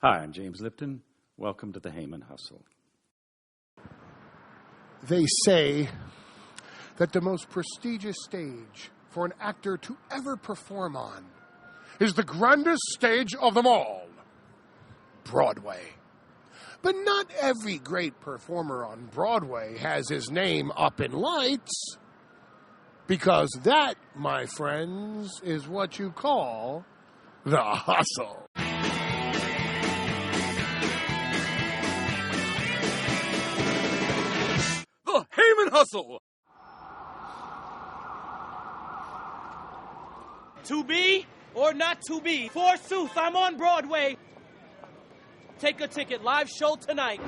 Hi, I'm James Lipton. Welcome to the Heyman Hustle. They say that the most prestigious stage for an actor to ever perform on is the grandest stage of them all, Broadway. But not every great performer on Broadway has his name up in lights, because that, my friends, is what you call the hustle. The Heyman Hustle! To be or not to be, forsooth, I'm on Broadway. Take a ticket, live show tonight.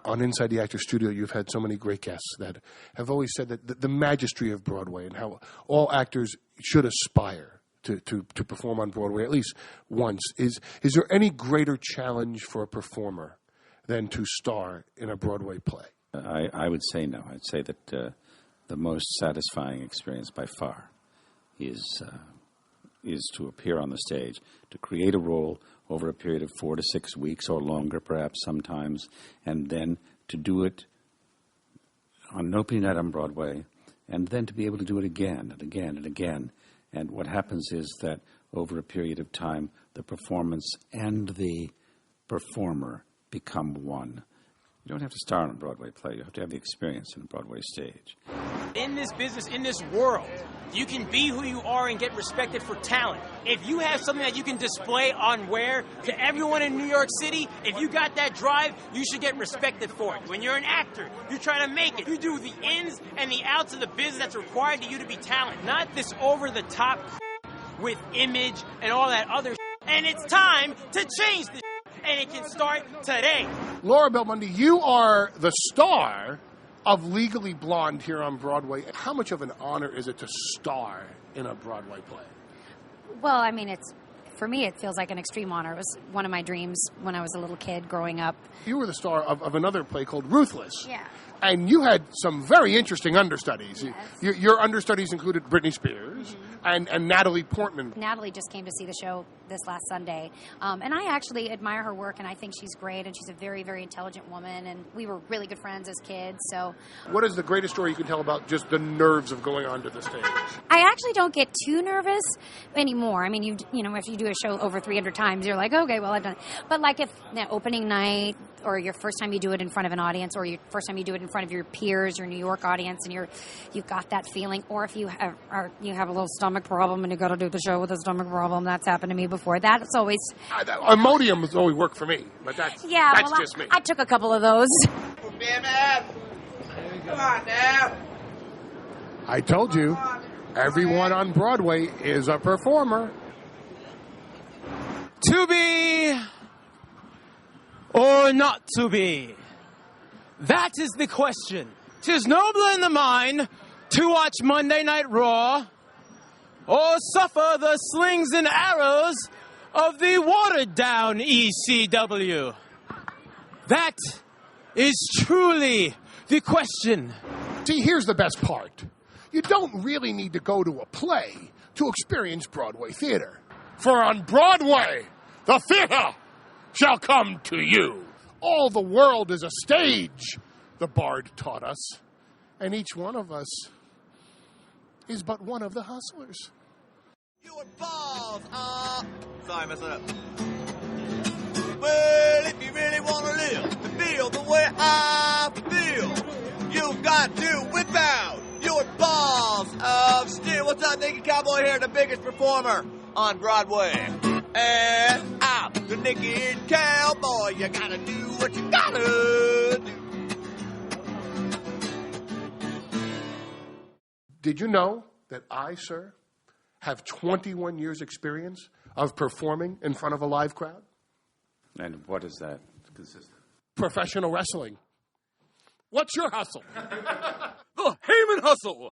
On Inside the Actors Studio, you've had so many great guests that have always said that the majesty of Broadway and how all actors should aspire to perform on Broadway at least once. Is there any greater challenge for a performer than to star in a Broadway play? I would say no. I'd say that the most satisfying experience by far is to appear on the stage, to create a role over a period of 4 to 6 weeks or longer, perhaps sometimes, and then to do it on an opening night on Broadway, and then to be able to do it again and again and again. And what happens is that over a period of time, the performance and the performer become one. You don't have to star in a Broadway play. You have to have the experience in a Broadway stage. In this business, in this world, you can be who you are and get respected for talent. If you have something that you can display on where to everyone in New York City, if you got that drive, you should get respected for it. When you're an actor, you try to make it. You do the ins and the outs of the business that's required to you to be talent, not this over-the-top with image and all that other And it's time to change this, and it can start today. Laura Belmondi, you are the star of Legally Blonde here on Broadway. How much of an honor is it to star in a Broadway play? Well, I mean, for me, it feels like an extreme honor. It was one of my dreams when I was a little kid growing up. You were the star of another play called Ruthless. Yeah. And you had some very interesting understudies. Yes. Your understudies included Britney Spears and Natalie Portman. Natalie just came to see the show this last Sunday. And I actually admire her work, and I think she's great, and she's a very, very intelligent woman. And we were really good friends as kids. So, what is the greatest story you can tell about just the nerves of going onto the stage? I actually don't get too nervous anymore. I mean, you know, if you do a show over 300 times, you're like, okay, well, I've done it. But like if opening night, or your first time you do it in front of an audience, or your first time you do it in front of your peers, your New York audience, and you've got that feeling, or if you have a little stomach problem and you got to do the show with a stomach problem, that's happened to me before. That's always Imodium has always worked for me, but that's just me. I took a couple of those. Come on now. I told you, everyone on Broadway is a performer. To be or not to be? That is the question. 'Tis nobler in the mind to watch Monday Night Raw or suffer the slings and arrows of the watered-down ECW. That is truly the question. See, here's the best part. You don't really need to go to a play to experience Broadway theater. For on Broadway, the theater shall come to you. All the world is a stage, the bard taught us. And each one of us is but one of the hustlers. Your balls are... Sorry, I messed it up. Well, if you really want to live and feel the way I feel, you've got to whip out your balls of steel. What's up, Naked Cowboy here, the biggest performer on Broadway. And I'm the Naked Cowboy. You gotta do what you gotta do. Did you know that I, sir, have 21 years experience of performing in front of a live crowd? And what does that consist of? Professional wrestling. What's your hustle? The Heyman Hustle!